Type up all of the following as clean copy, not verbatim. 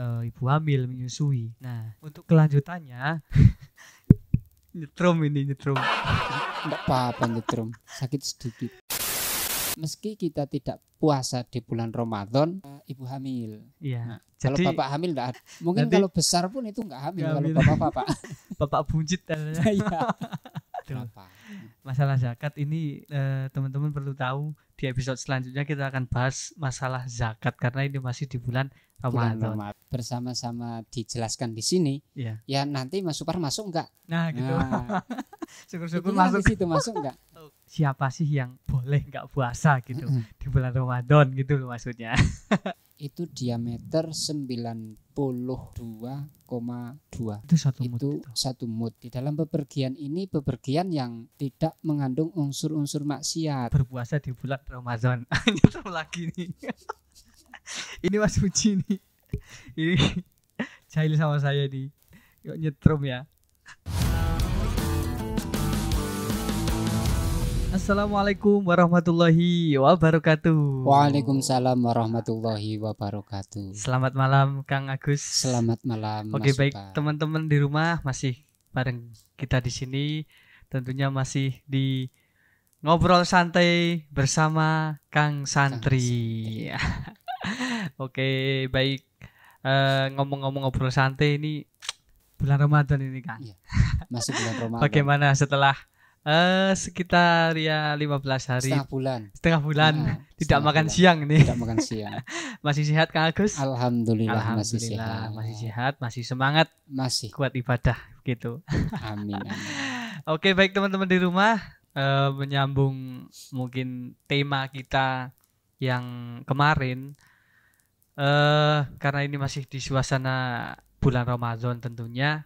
ibu hamil menyusui. Nah, untuk kelanjutannya nyetrum. Enggak apa-apa nyetrum, sakit sedikit. Meski kita tidak puasa di bulan Ramadan, ibu hamil. Iya. Nah, kalau Jadi bapak hamil enggak ada. Mungkin nanti kalau besar pun itu enggak hamil nggak kalau hamil. bapak-bapak. bapak buncit katanya. Iya. Tuh. Berapa? Masalah zakat ini teman-teman perlu tahu, di episode selanjutnya kita akan bahas masalah zakat karena ini masih di bulan Bulan Ramadan. Ramadan. Bersama-sama dijelaskan di sini. Iya. Ya nanti Mas Supar masuk enggak? Nah, gitu. Nah, Syukur-syukur intinya masuk. di situ masuk enggak? Siapa sih yang boleh nggak puasa gitu di bulan Ramadan gitu loh maksudnya. Itu diameter 92,2. Itu satu mood Itu gitu. satu mud. Di dalam bepergian ini bepergian yang tidak mengandung unsur-unsur maksiat. Berpuasa di bulan Ramadan. Nyetrum lagi nih. Ini Mas Uji nih. Ini jahil sama saya nih. Yuk nyetrum ya. Assalamualaikum warahmatullahi wabarakatuh. Waalaikumsalam warahmatullahi wabarakatuh. Selamat malam Kang Agus. Selamat malam. Oke, Mas baik Supar. teman-teman di rumah masih bareng kita di sini. Tentunya masih di ngobrol santai bersama Kang Santri. Oke, baik. Ngomong-ngomong ngobrol santai ini bulan Ramadan ini Kang. Iya, masih bulan Ramadan. Bagaimana setelah sekitar ya 15 hari Setengah bulan. Nah, tidak setengah makan bulan. siang nih. Tidak makan siang. Masih sehat Kang Agus? Alhamdulillah masih sehat. Masih sehat, masih semangat, Masih. kuat ibadah gitu. Amin. Oke, baik teman-teman di rumah, menyambung mungkin tema kita yang kemarin, karena ini masih di suasana bulan Ramadan tentunya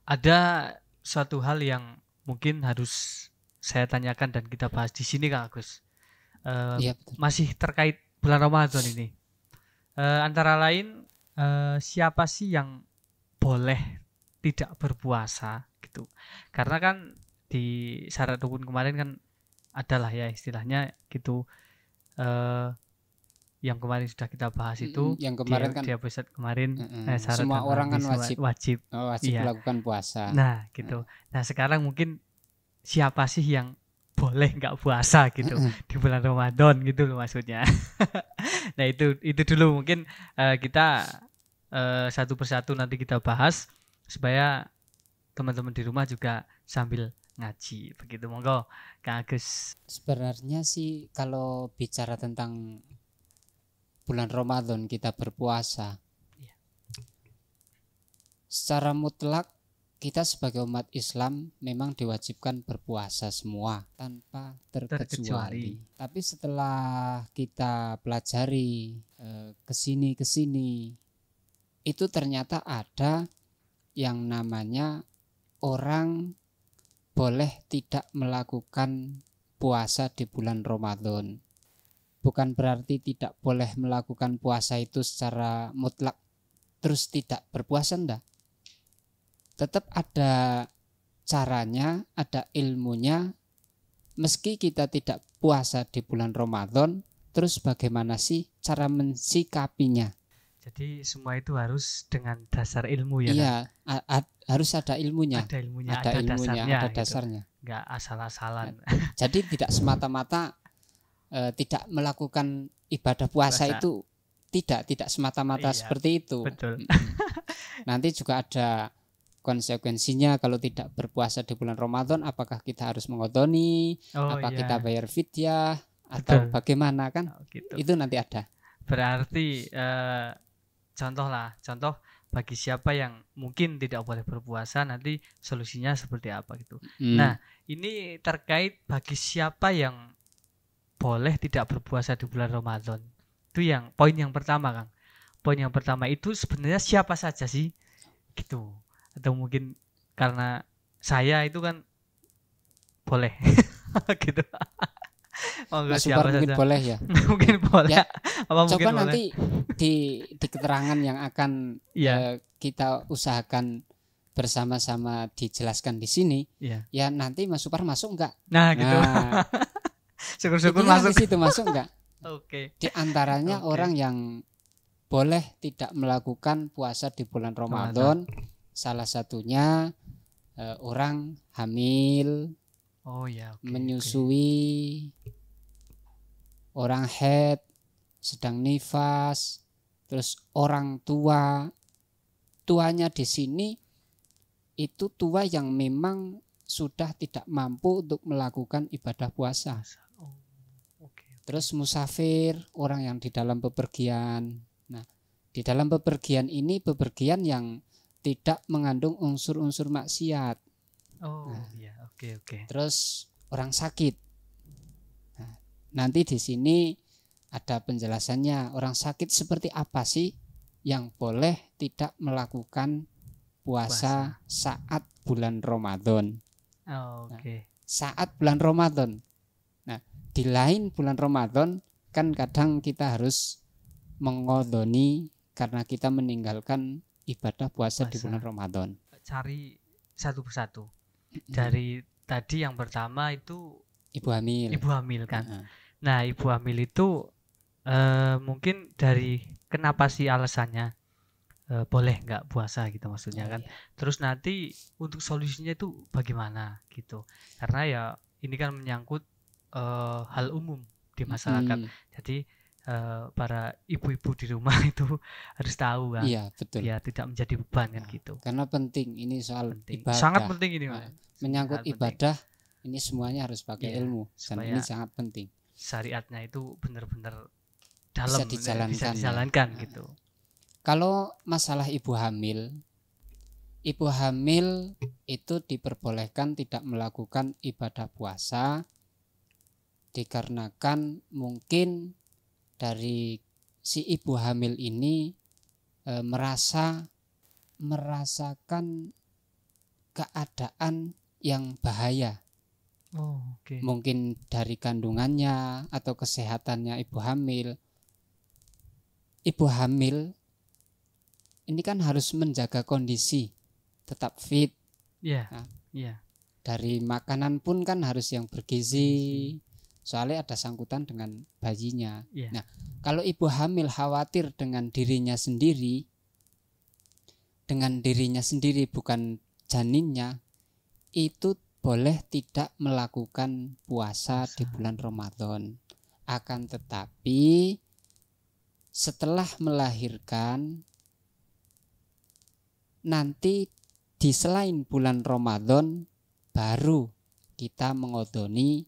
ada suatu hal yang mungkin harus saya tanyakan dan kita bahas di sini Kang Agus. Iya, betul. Masih terkait bulan Ramadan ini. Antara lain siapa sih yang boleh tidak berpuasa gitu. Karena kan di syarat rukun kemarin kan adalah ya istilahnya gitu, yang kemarin sudah kita bahas itu yang kemarin kan di episode kemarin syarat semua dan orang kan hadis wajib Iya. melakukan puasa. Nah gitu. Nah sekarang mungkin siapa sih yang boleh nggak puasa gitu di bulan Ramadan gitu loh maksudnya. Nah itu dulu mungkin kita satu persatu nanti kita bahas supaya teman-teman di rumah juga sambil ngaji begitu. Monggo Kang Agus. Sebenarnya sih kalau bicara tentang bulan Ramadan kita berpuasa, secara mutlak kita sebagai umat Islam memang diwajibkan berpuasa semua tanpa terkecuali. Tapi setelah kita pelajari kesini itu ternyata ada yang namanya orang boleh tidak melakukan puasa di bulan Ramadan. Bukan berarti tidak boleh melakukan puasa itu secara mutlak terus tidak berpuasa, enggak. Tetap ada caranya, ada ilmunya. Meski kita tidak puasa di bulan Ramadan, terus bagaimana sih cara mensikapinya? Jadi semua itu harus dengan dasar ilmu ya. Iya, harus ada ilmunya. Ada ilmunya, ada dasarnya, dasarnya. Gitu. Nggak asal-asalan. Jadi tidak semata-mata tidak melakukan ibadah puasa itu tidak semata-mata seperti itu. Betul. Nanti juga ada konsekuensinya kalau tidak berpuasa di bulan Ramadan. Apakah kita harus mengodoni? Kita bayar fidyah atau bagaimana kan? Gitu. Itu nanti ada. Berarti contoh bagi siapa yang mungkin tidak boleh berpuasa nanti solusinya seperti apa gitu. Nah ini terkait bagi siapa yang boleh tidak berpuasa di bulan Ramadan. Itu yang poin yang pertama Kang. Poin yang pertama itu sebenarnya siapa saja sih gitu. Atau mungkin karena saya itu kan boleh gitu. Mas Supar mungkin boleh ya. Mungkin boleh. Ya, apa coba mungkin nanti di keterangan yang akan kita usahakan bersama-sama dijelaskan di sini. Ya nanti Mas Supar masuk enggak? Nah gitu. Syukur-syukur masuk. Di situ masuk enggak? Oke. Di antaranya orang yang boleh tidak melakukan puasa di bulan Ramadan. Salah satunya orang hamil, menyusui, orang haid, sedang nifas, terus orang tua. Tuanya di sini itu tua yang memang sudah tidak mampu untuk melakukan ibadah puasa. Terus musafir, orang yang di dalam bepergian. Nah, di dalam bepergian ini bepergian yang tidak mengandung unsur-unsur maksiat. Terus orang sakit. Nah, nanti di sini ada penjelasannya, orang sakit seperti apa sih yang boleh tidak melakukan puasa saat bulan Ramadan. Saat bulan Ramadan. Nah, di lain bulan Ramadan kan kadang kita harus mengodoni karena kita meninggalkan ibadah puasa di bulan Ramadan. Cari satu persatu. Dari tadi yang pertama itu ibu hamil kan. Nah, ibu hamil itu mungkin dari kenapa sih alasannya boleh nggak puasa gitu maksudnya kan. Terus nanti untuk solusinya itu bagaimana gitu. Karena ya ini kan menyangkut hal umum di masyarakat. Jadi para ibu-ibu di rumah itu harus tahu kan. Iya, betul. Biar tidak menjadi beban kan gitu. Karena penting ini soal ibadah. Sangat penting ini, menyangkut ibadah ini semuanya harus pakai ilmu. Dan ini sangat penting. Syariatnya itu benar-benar dalam bisa dijalankan gitu. Kalau masalah ibu hamil itu diperbolehkan tidak melakukan ibadah puasa dikarenakan mungkin dari si ibu hamil ini merasakan keadaan yang bahaya. Mungkin dari kandungannya atau kesehatannya ibu hamil. Ibu hamil ini kan harus menjaga kondisi tetap fit. Dari makanan pun kan harus yang bergizi. Soalnya ada sangkutan dengan bayinya. Nah, kalau ibu hamil khawatir dengan dirinya sendiri bukan janinnya, itu boleh tidak melakukan puasa di bulan Ramadan. Akan tetapi setelah melahirkan nanti di selain bulan Ramadan baru kita mengodoni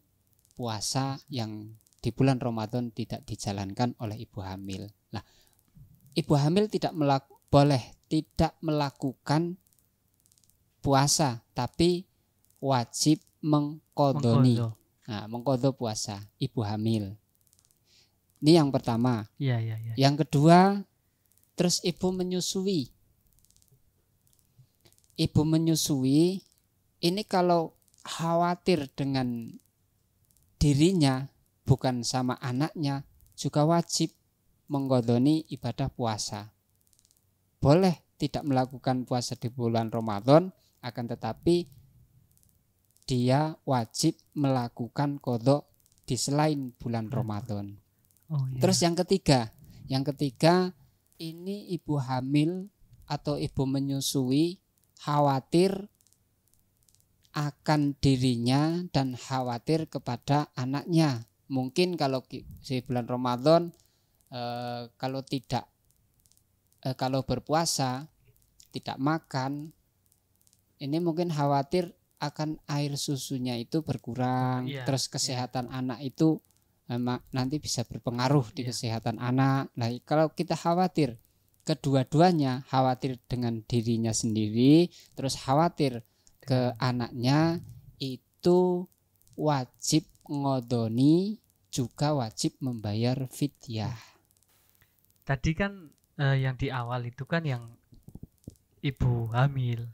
puasa yang di bulan Ramadan tidak dijalankan oleh ibu hamil. Nah, ibu hamil boleh tidak melakukan puasa, tapi wajib mengkodoni. Nah, mengkodo puasa ibu hamil. Ini yang pertama. Yang kedua, terus ibu menyusui. Ibu menyusui ini kalau khawatir dengan dirinya bukan sama anaknya juga wajib mengkodoni ibadah puasa. Boleh tidak melakukan puasa di bulan Ramadan, akan tetapi dia wajib melakukan qadha di selain bulan Ramadan. Terus yang ketiga ini ibu hamil atau ibu menyusui khawatir akan dirinya dan khawatir kepada anaknya. Mungkin kalau di bulan Ramadan kalau berpuasa tidak makan, ini mungkin khawatir akan air susunya itu berkurang. Terus kesehatan anak itu nanti bisa berpengaruh di kesehatan anak. Nah, kalau kita khawatir kedua-duanya, khawatir dengan dirinya sendiri terus khawatir ke anaknya, itu wajib ngodoni, juga wajib membayar fidyah. Tadi kan yang di awal itu kan yang ibu hamil,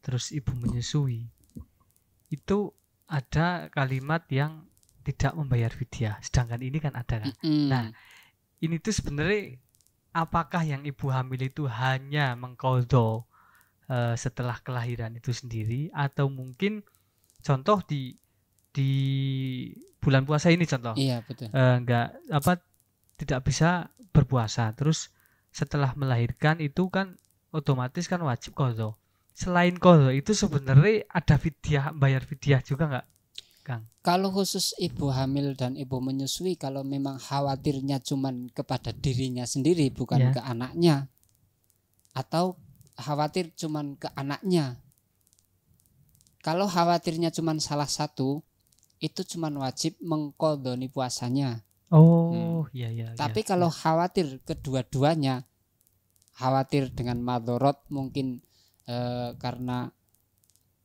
terus ibu menyusui, itu ada kalimat yang tidak membayar fidyah, sedangkan ini kan ada kan. Nah, ini tuh sebenarnya apakah yang ibu hamil itu hanya mengqadha setelah kelahiran itu sendiri, atau mungkin contoh di bulan puasa ini contoh, iya betul, tidak bisa berpuasa, terus setelah melahirkan itu kan otomatis kan wajib qadha. Selain qadha itu sebenarnya ada fidyah, bayar fidyah juga nggak, Kang? Kalau khusus ibu hamil dan ibu menyusui, kalau memang khawatirnya cuman kepada dirinya sendiri bukan ke anaknya, atau khawatir cuman ke anaknya. Kalau khawatirnya cuman salah satu, itu cuman wajib mengqadhani puasanya. Iya. Tapi kalau khawatir kedua-duanya, khawatir dengan madorot mungkin karena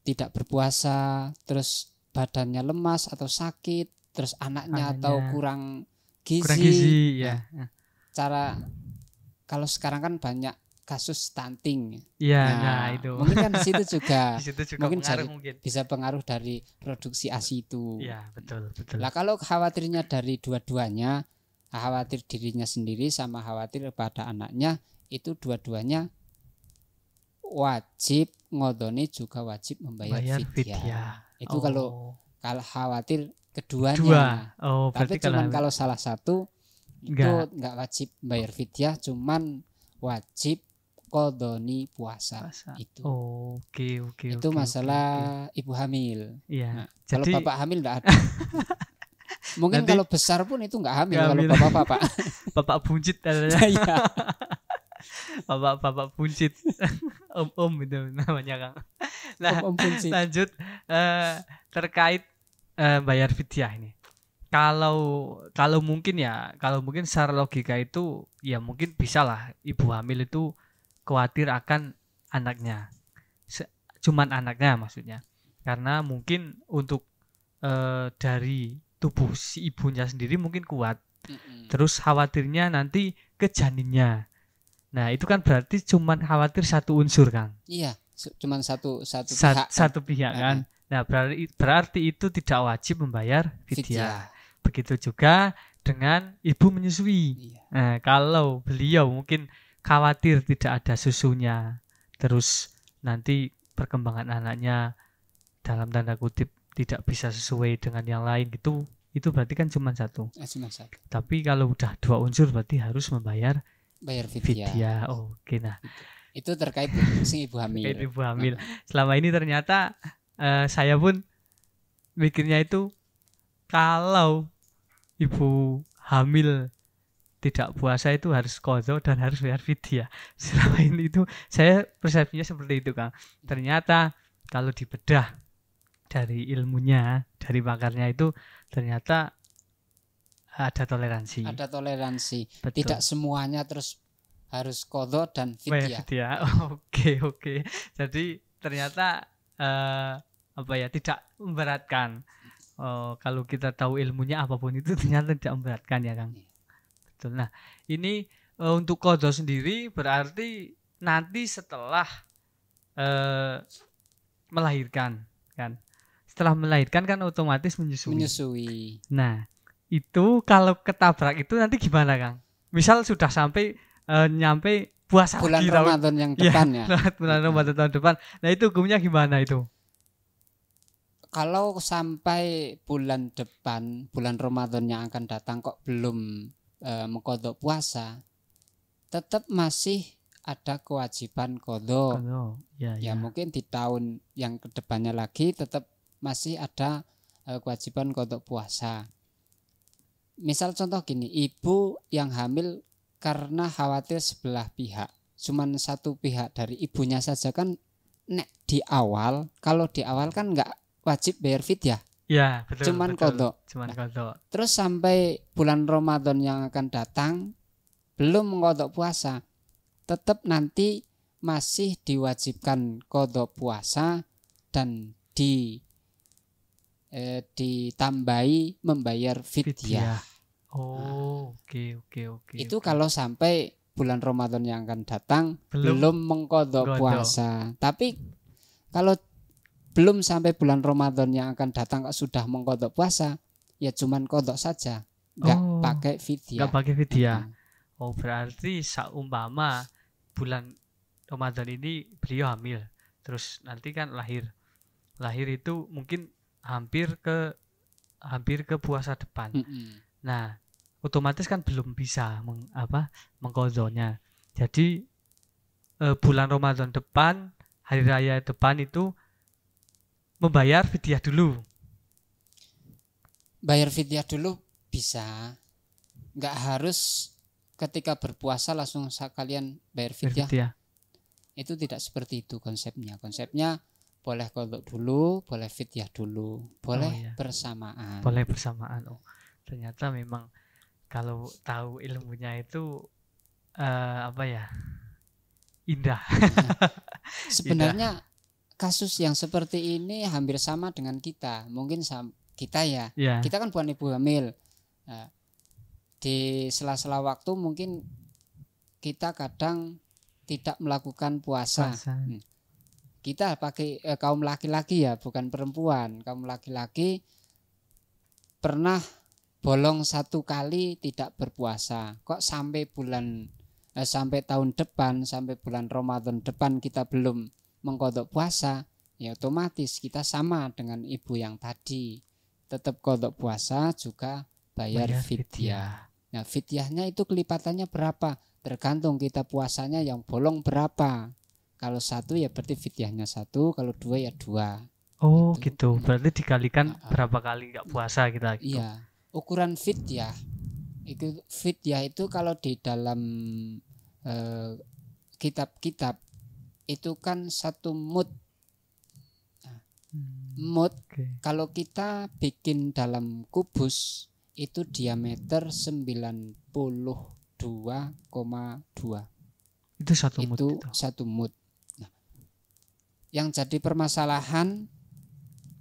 tidak berpuasa, terus badannya lemas atau sakit, terus anaknya atau kurang gizi. Ya. Cara kalau sekarang kan banyak kasus stunting. Nah, itu. Mungkin kan di situ juga, mungkin bisa pengaruh dari produksi ASI itu. Iya, betul. Lah kalau khawatirnya dari dua-duanya, khawatir dirinya sendiri sama khawatir pada anaknya, itu dua-duanya wajib ngodoni juga wajib membayar fidyah. Itu kalau khawatir keduanya. Tapi cuman kalau salah satu itu enggak wajib bayar fidyah, cuman wajib qadhani puasa. Itu. Oke. Itu masalah ibu hamil. Iya. Kalau bapak hamil enggak ada. Mungkin kalau besar pun itu enggak hamil kalau bapak-bapak. Bapak buncit adanya. Bapak buncit. Om itu namanya, Kang. Nah, lanjut terkait bayar fidyah ini. Kalau mungkin secara logika itu ya mungkin bisa lah ibu hamil itu khawatir akan anaknya. Cuman anaknya maksudnya. Karena mungkin untuk dari tubuh si ibunya sendiri mungkin kuat. Terus khawatirnya nanti ke janinnya. Nah, itu kan berarti cuman khawatir satu unsur, Kang. Iya, cuman satu pihak kan. Nah, berarti itu tidak wajib membayar fidyah. Begitu juga dengan ibu menyusui. Iya. Nah, kalau beliau mungkin khawatir tidak ada susunya, terus nanti perkembangan anaknya dalam tanda kutip tidak bisa sesuai dengan yang lain gitu, itu berarti kan cuma satu. Tapi kalau udah dua unsur berarti harus bayar fidyah. Oke, nah. Itu terkait si ibu hamil. Ibu hamil. Selama ini ternyata saya pun mikirnya itu kalau ibu hamil tidak puasa itu harus qadha dan harus bayar fidyah. Selama ini itu saya persepsinya seperti itu, Kang. Ternyata kalau dibedah dari ilmunya, dari pakarnya itu ternyata ada toleransi. Betul. Tidak semuanya terus harus qadha dan fidyah. Oke. Jadi ternyata tidak memberatkan. Kalau kita tahu ilmunya apapun itu ternyata tidak memberatkan ya, Kang. Betul. Nah, ini untuk qadha sendiri berarti nanti setelah melahirkan kan. Setelah melahirkan kan otomatis menyusui. Nah, itu kalau ketabrak itu nanti gimana, Kang? Misal sudah sampai nyampe puasa bulan Ramadan yang depan ya. Bulan Ramadan tahun depan. Nah, itu hukumnya gimana itu? Kalau sampai bulan depan, bulan Ramadan yang akan datang kok belum mengqadha puasa, tetap masih ada kewajiban qadha. Ya, mungkin di tahun yang kedepannya lagi tetap masih ada kewajiban qadha puasa. Misal contoh gini, ibu yang hamil karena khawatir sebelah pihak, cuman satu pihak dari ibunya saja kan, kalau di awal kan nggak wajib bayar fidyah. Ya, betul. Cuman qadha. Terus sampai bulan Ramadan yang akan datang belum mengqadha puasa, tetap nanti masih diwajibkan qadha puasa dan ditambahi membayar fidyah. Oke. Itu kalau sampai bulan Ramadan yang akan datang belum mengqadha puasa. Tapi kalau belum sampai bulan Ramadan yang akan datang kok sudah mengqadha puasa, ya cuman qadha saja, enggak pakai fidyah. Berarti seumpama bulan Ramadan ini beliau hamil, terus nanti kan lahir itu mungkin hampir ke puasa depan. Nah, otomatis kan belum bisa mengqadhanya. Jadi bulan Ramadan depan, hari raya depan itu membayar fidyah dulu. Bayar fidyah dulu bisa, nggak harus ketika berpuasa langsung sekalian bayar fidyah. Fidyah. Itu tidak seperti itu konsepnya. Konsepnya boleh qadha dulu, boleh fidyah dulu, boleh bersamaan. Boleh bersamaan. Oh, ternyata memang kalau tahu ilmunya itu apa ya, indah. Sebenarnya kasus yang seperti ini hampir sama dengan kita. Mungkin kita ya, kita kan bukan ibu hamil. Di sela-sela waktu mungkin kita kadang tidak melakukan puasa. Kita pakai kaum laki-laki ya, bukan perempuan. Kaum laki-laki pernah bolong 1 kali tidak berpuasa. Kok sampai sampai tahun depan, sampai bulan Ramadan depan kita belum mengqadha puasa, ya otomatis kita sama dengan ibu yang tadi. Tetap qadha puasa juga bayar fidyah. Nah, fidyahnya itu kelipatannya berapa? Tergantung kita puasanya yang bolong berapa. Kalau 1 ya berarti fidyahnya 1, kalau 2 ya 2. Oh gitu. Berarti dikalikan berapa kali nggak puasa kita gitu. Iya. Ukuran fidyah itu kalau di dalam kitab-kitab itu kan 1 mud. Mud kalau kita bikin dalam kubus itu diameter 92,2. Itu 1 mud. Itu 1 mud. Nah, yang jadi permasalahan,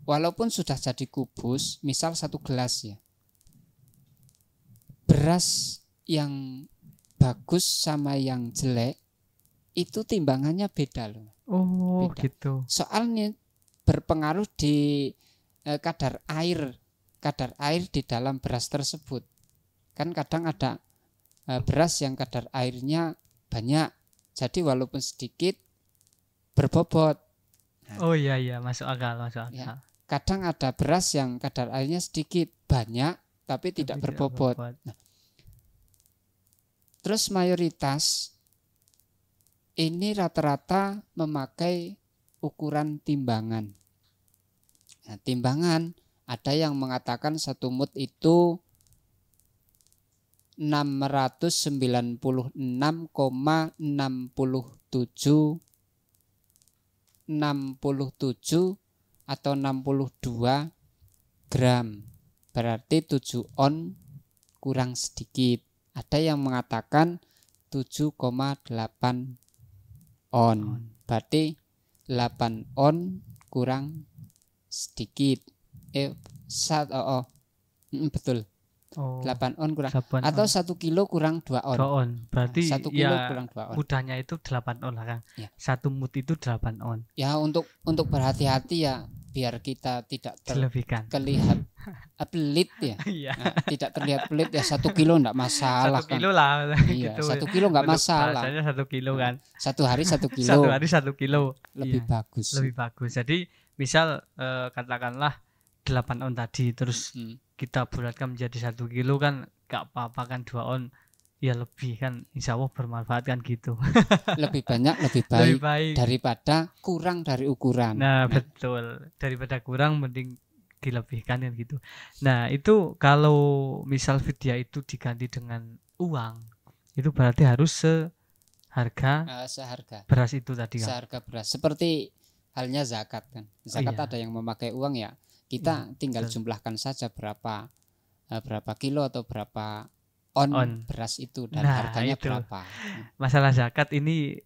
walaupun sudah jadi kubus, misal 1 gelas ya, beras yang bagus sama yang jelek itu timbangannya beda loh. Oh beda. Gitu. Soalnya berpengaruh di kadar air di dalam beras tersebut. Kan kadang ada beras yang kadar airnya banyak, jadi walaupun sedikit berbobot. Nah, oh iya masuk akal. Ya, kadang ada beras yang kadar airnya sedikit banyak tapi tidak berbobot. Nah, terus mayoritas ini rata-rata memakai ukuran timbangan. Nah, timbangan ada yang mengatakan 1 mud itu 696,67 atau 62 gram. Berarti 7 on kurang sedikit. Ada yang mengatakan 7,8 on. Berarti 8 on kurang sedikit. Betul. 8 on kurang atau 1 kilo kurang 2 on. 2 on. Berarti 1 kilo kurang 2 on. Mudahnya itu 8 on lah Kang. Ya. 1 mud itu 8 on. Ya untuk berhati-hati ya, biar kita tidak terlihat pelit ya. Nah, tidak terlihat pelit ya, 1 kilo enggak masalah 1 kilo lah. Iya, gitu. 1 kilo enggak masalah. Rasanya 1 kilo kan. 1 hari 1 kilo. 1 hari 1 kilo. Lebih bagus. Lebih bagus. Jadi misal katakanlah 8 on tadi, terus kita bulatkan menjadi 1 kilo kan gak apa-apa kan, 2 on ya lebih kan, insya Allah bermanfaat kan gitu. Lebih banyak lebih baik daripada kurang dari ukuran. Nah betul, daripada kurang mending dilebihkan kan gitu. Nah itu kalau misal fidyah itu diganti dengan uang, itu berarti harus seharga beras itu tadi kan? Seharga beras, seperti halnya zakat kan. Zakat ada yang memakai uang ya, kita tinggal jumlahkan saja berapa kilo atau berapa on beras itu dan harganya itu berapa. Masalah zakat ini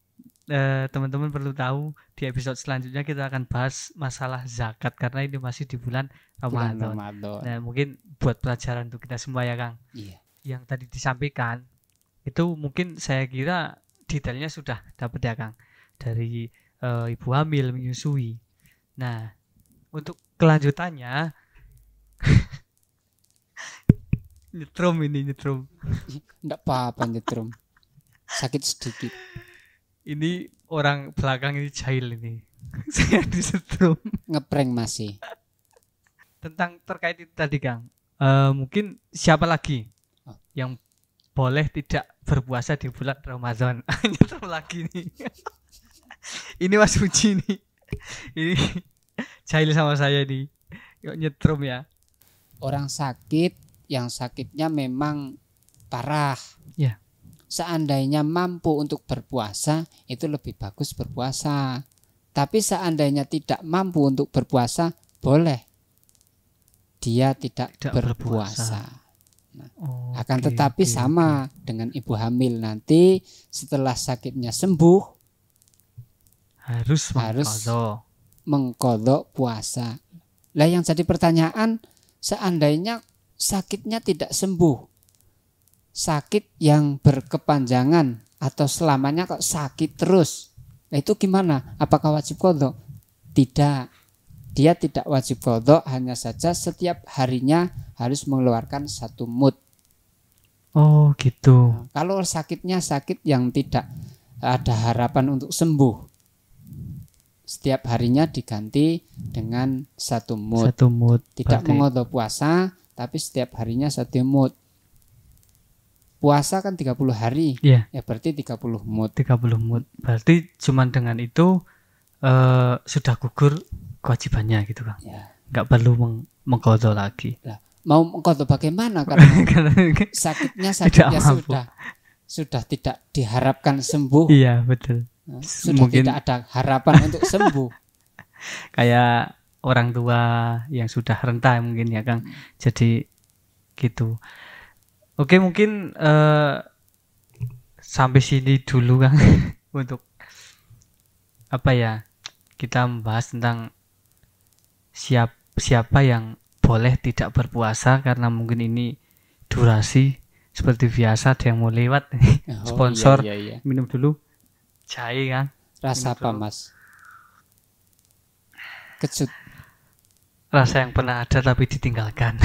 teman-teman perlu tahu, di episode selanjutnya kita akan bahas masalah zakat karena ini masih di bulan Ramadan. Nah mungkin buat pelajaran untuk kita semua ya Kang. Iya. Yang tadi disampaikan itu mungkin saya kira detailnya sudah dapat ya Kang, dari ibu hamil menyusui. Nah untuk kelanjutannya nyetrum. Enggak apa-apa nyetrum. Sakit sedikit. Ini orang belakang ini jahil ini. Saya disetrum. Ngeprank masih. Tentang terkait itu tadi Kang. Mungkin siapa lagi yang boleh tidak berpuasa di bulan Ramadan. Nyetrum lagi nih. Ini Mas Uji nih. Ini jahil sama saya nih. Yuk nyetrum ya. Orang sakit yang sakitnya memang parah. Ya. Seandainya mampu untuk berpuasa, itu lebih bagus berpuasa. Tapi seandainya tidak mampu untuk berpuasa, boleh dia tidak berpuasa. Nah, akan tetapi sama dengan ibu hamil, nanti setelah sakitnya sembuh harus mengqadha puasa. Lah yang jadi pertanyaan, seandainya sakitnya tidak sembuh, sakit yang berkepanjangan atau selamanya kok sakit terus, nah itu gimana? Apakah wajib qadha? Tidak, dia tidak wajib qadha, hanya saja setiap harinya harus mengeluarkan 1 mud. Oh gitu. Nah, kalau sakitnya sakit yang tidak ada harapan untuk sembuh, setiap harinya diganti dengan 1 mud. 1 mud. Tidak mengqadha puasa, tapi setiap harinya 1 mud. Puasa kan 30 hari. Ya berarti 30 mud. 30 mud. Berarti cuman dengan itu sudah gugur kewajibannya gitu Kang. Ya. Nggak perlu mengqadha lagi. Lah, mau mengqadha bagaimana karena sakitnya sudah tidak diharapkan sembuh. Iya, betul. Sudah Mungkin tidak ada harapan untuk sembuh. Kayak orang tua yang sudah renta mungkin ya Kang. Jadi gitu. Oke, mungkin sampai sini dulu Kang untuk kita membahas tentang siapa yang boleh tidak berpuasa, karena mungkin ini durasi seperti biasa ada yang mau lewat. Sponsor. Iya. Minum dulu jahe kan. Rasa apa Mas? Kecut. Rasa yang pernah ada tapi ditinggalkan.